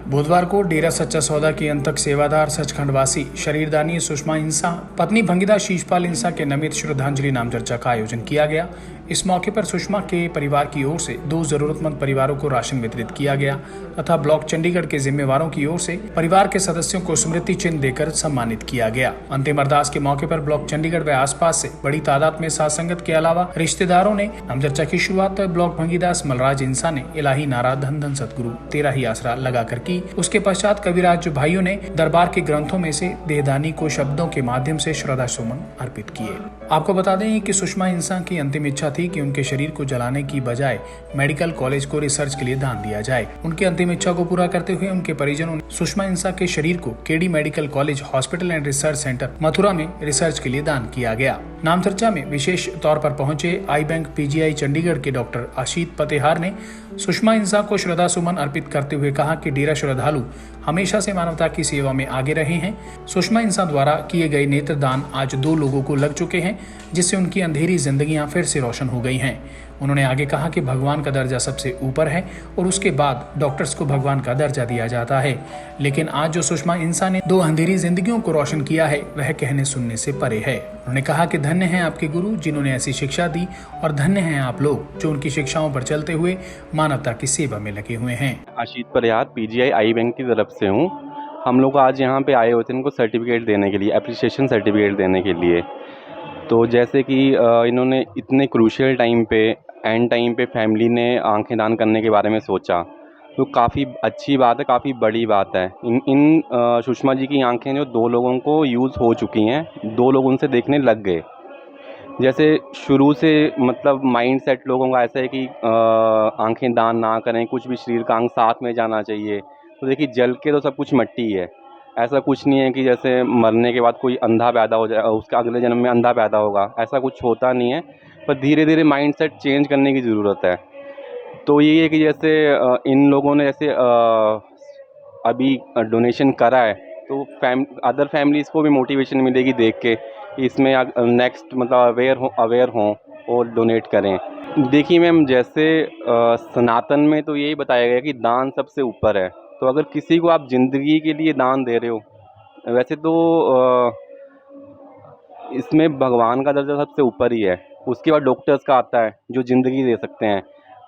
बुधवार को डेरा सच्चा सौदा की अंतक सेवादार सचखंडवासी शरीरदानी सुषमा इंसा पत्नी भंगिदा शीशपाल इंसा के नमित श्रद्धांजलि नाम चर्चा का आयोजन किया गया। इस मौके पर सुषमा के परिवार की ओर से 2 जरूरतमंद परिवारों को राशन वितरित किया गया तथा ब्लॉक चंडीगढ़ के जिम्मेवारों की ओर से परिवार के सदस्यों को स्मृति चिन्ह देकर सम्मानित किया गया। अंतिम अरदास के मौके पर ब्लॉक चंडीगढ़ व आसपास से बड़ी तादाद में साथ संगत के अलावा रिश्तेदारों ने नाम चर्चा की शुरुआत ब्लॉक भंगीदास मलराज इंसा ने इलाही नारा धन धन सतगुरु तेरा ही आसरा लगाकर की। उसके पश्चात कविराज भाइयों ने दरबार के ग्रंथों में से देहदानी को शब्दों के माध्यम से श्रद्धा सुमन अर्पित किए। आपको बता दें कि सुषमा इंसा की अंतिम इच्छा थी कि उनके शरीर को जलाने की बजाय मेडिकल कॉलेज को रिसर्च के लिए दान दिया जाए। उनकी अंतिम इच्छा को पूरा करते हुए उनके परिजनों ने सुषमा इंसा के शरीर को KD medical college hospital and research centre Mathura में रिसर्च के लिए दान किया गया। नाम चर्चा में विशेष तौर पर पहुंचे आई बैंक पीजीआई चंडीगढ़ के डॉक्टर आशीत पतेहार ने सुषमा इंसा को श्रद्धा सुमन अर्पित करते हुए कहा कि डेरा श्रद्धालु हमेशा से मानवता की सेवा में आगे रहे हैं। सुषमा इंसा द्वारा किए गए नेत्रदान आज 2 लोगों को लग चुके हैं, जिससे उनकी अंधेरी जिंदगियां फिर से रोशन हो गई हैं। उन्होंने आगे कहा कि भगवान का दर्जा सबसे ऊपर है और उसके बाद डॉक्टर्स को भगवान का दर्जा दिया जाता है, लेकिन आज जो सुषमा इंसा ने 2 अंधेरी जिंदगियों को रोशन किया है वह कहने सुनने से परे है। उन्होंने कहा कि धन्य हैं आपके गुरु जिन्होंने ऐसी शिक्षा दी और धन्य हैं आप लोग जो उनकी शिक्षाओं पर चलते हुए मानवता की सेवा में लगे हुए हैं। आशीत पतेहार पीजीआई आई बैंक की तरफ से हूँ। हम लोग आज यहाँ पे आए हुए थे इनको सर्टिफिकेट देने के लिए, एप्रिसिएशन सर्टिफिकेट देने के लिए। तो जैसे कि इन्होंने इतने क्रूशियल टाइम पे, एंड टाइम पे फैमिली ने आंखें दान करने के बारे में सोचा, तो काफ़ी अच्छी बात है, काफ़ी बड़ी बात है। इन सुषमा जी की आंखें जो 2 लोगों को यूज़ हो चुकी हैं, 2 लोग उनसे देखने लग गए। जैसे शुरू से मतलब माइंड सेट लोगों का ऐसा है कि आंखें दान ना करें, कुछ भी शरीर का अंग साथ में जाना चाहिए। तो देखिए जल के तो सब कुछ मिट्टी है, ऐसा कुछ नहीं है कि जैसे मरने के बाद कोई अंधा पैदा हो जाए उसका अगले जन्म में अंधा पैदा होगा, ऐसा कुछ होता नहीं है। पर धीरे धीरे माइंड सेट चेंज करने की ज़रूरत है। तो ये है कि जैसे इन लोगों ने जैसे अभी डोनेशन करा है, तो अदर फैमिलीज़ को भी मोटिवेशन मिलेगी देख के कि इसमें नेक्स्ट मतलब अवेयर हों और डोनेट करें। देखिए मैम, जैसे सनातन में तो यही बताया गया कि दान सबसे ऊपर है। तो अगर किसी को आप ज़िंदगी के लिए दान दे रहे हो, वैसे तो इसमें भगवान का दर्जा सबसे ऊपर ही है, उसके बाद डॉक्टर्स का आता है जो ज़िंदगी दे सकते हैं।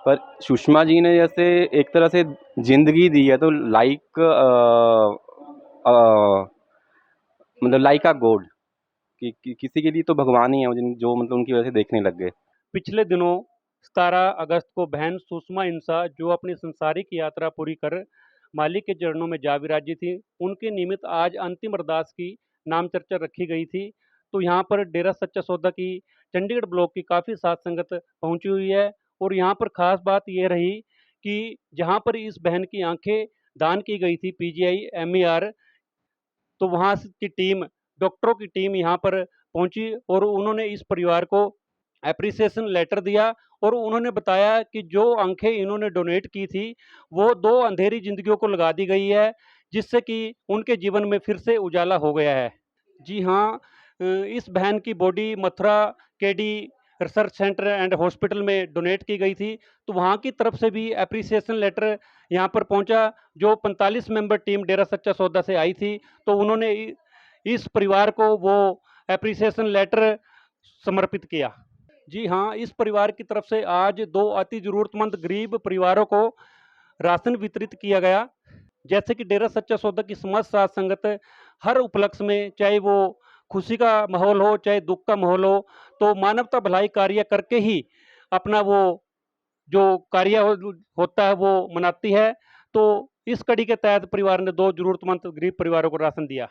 पर सुषमा जी ने जैसे एक तरह से ज़िंदगी दी है, तो मतलब लाइक अ गॉड कि किसी के लिए तो भगवान ही है जो मतलब उनकी वजह से देखने लग गए। पिछले दिनों 17 अगस्त को बहन सुषमा इंसा जो अपनी संसारिक यात्रा पूरी कर मालिक के चरणों में जा विराजी थी, उनके निमित्त आज अंतिम अरदास की नाम चर्चा रखी गई थी। तो यहाँ पर डेरा सच्चा सौदा की चंडीगढ़ ब्लॉक की काफ़ी साथ संगत पहुंची हुई है और यहाँ पर खास बात यह रही कि जहाँ पर इस बहन की आंखें दान की गई थी पीजीआई एमईआर, तो वहाँ की टीम, डॉक्टरों की टीम यहाँ पर पहुंची और उन्होंने इस परिवार को एप्रिसिएशन लेटर दिया और उन्होंने बताया कि जो आंखें इन्होंने डोनेट की थी वो 2 अंधेरी जिंदगियों को लगा दी गई है, जिससे कि उनके जीवन में फिर से उजाला हो गया है। जी हाँ, इस बहन की body Mathura KD research centre and hospital में डोनेट की गई थी, तो वहाँ की तरफ से भी एप्रिसिएशन लेटर यहाँ पर पहुँचा। जो 45 मेंबर टीम डेरा सच्चा सौदा से आई थी, तो उन्होंने इस परिवार को वो एप्रिसिएशन लेटर समर्पित किया। जी हाँ, इस परिवार की तरफ से आज 2 अति ज़रूरतमंद गरीब परिवारों को राशन वितरित किया गया। जैसे कि डेरा सच्चा सौदा की समाज साथ संगत हर उपलक्ष्य में, चाहे वो खुशी का माहौल हो चाहे दुख का माहौल हो, तो मानवता भलाई कार्य करके ही अपना वो जो कार्य होता है वो मनाती है। तो इस कड़ी के तहत परिवार ने 2 जरूरतमंद गरीब परिवारों को राशन दिया।